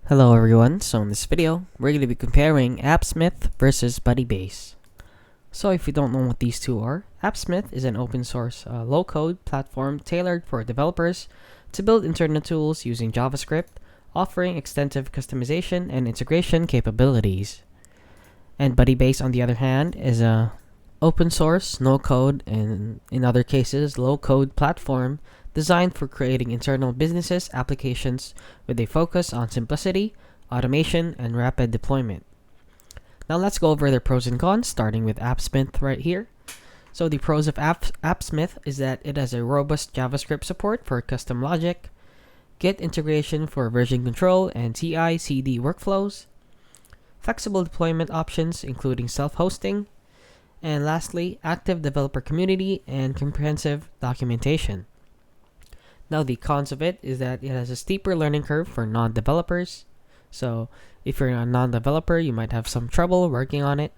Hello everyone, so in this video, we're going to be comparing Appsmith versus Budibase. So if you don't know what these two are, Appsmith is an open source low-code platform tailored for developers to build internal tools using JavaScript, offering extensive customization and integration capabilities. And Budibase, on the other hand, is a open source, no-code, and in other cases, low-code platform designed for creating internal businesses applications with a focus on simplicity, automation, and rapid deployment. Now let's go over their pros and cons, starting with Appsmith right here. So the pros of Appsmith is that it has a robust JavaScript support for custom logic, Git integration for version control and CI/CD workflows, flexible deployment options including self-hosting, and lastly, active developer community and comprehensive documentation. Now, the cons of it is that it has a steeper learning curve for non-developers. So, if you're a non-developer, you might have some trouble working on it.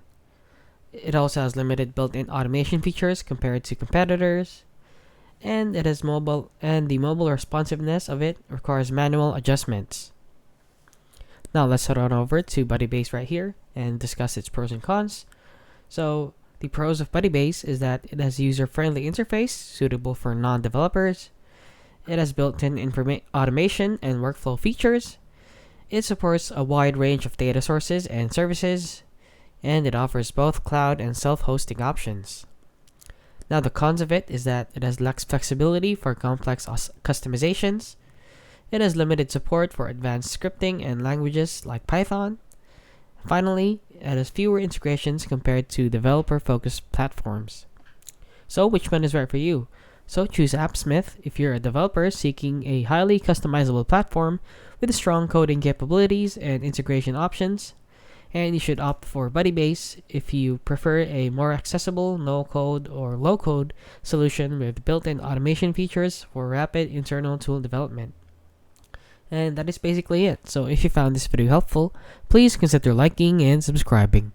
It also has limited built-in automation features compared to competitors. And it has mobile, and the mobile responsiveness of it requires manual adjustments. Now, let's head on over to Budibase right here and discuss its pros and cons. So, the pros of Budibase is that it has a user-friendly interface suitable for non-developers. It has built-in automation and workflow features. It supports a wide range of data sources and services, and it offers both cloud and self-hosting options. Now, the cons of it is that it has less flexibility for complex customizations. It has limited support for advanced scripting and languages like Python. Finally, it has fewer integrations compared to developer-focused platforms. So, which one is right for you? So choose Appsmith if you're a developer seeking a highly customizable platform with strong coding capabilities and integration options. And you should opt for Budibase if you prefer a more accessible no-code or low-code solution with built-in automation features for rapid internal tool development. And that is basically it. So if you found this video helpful, please consider liking and subscribing.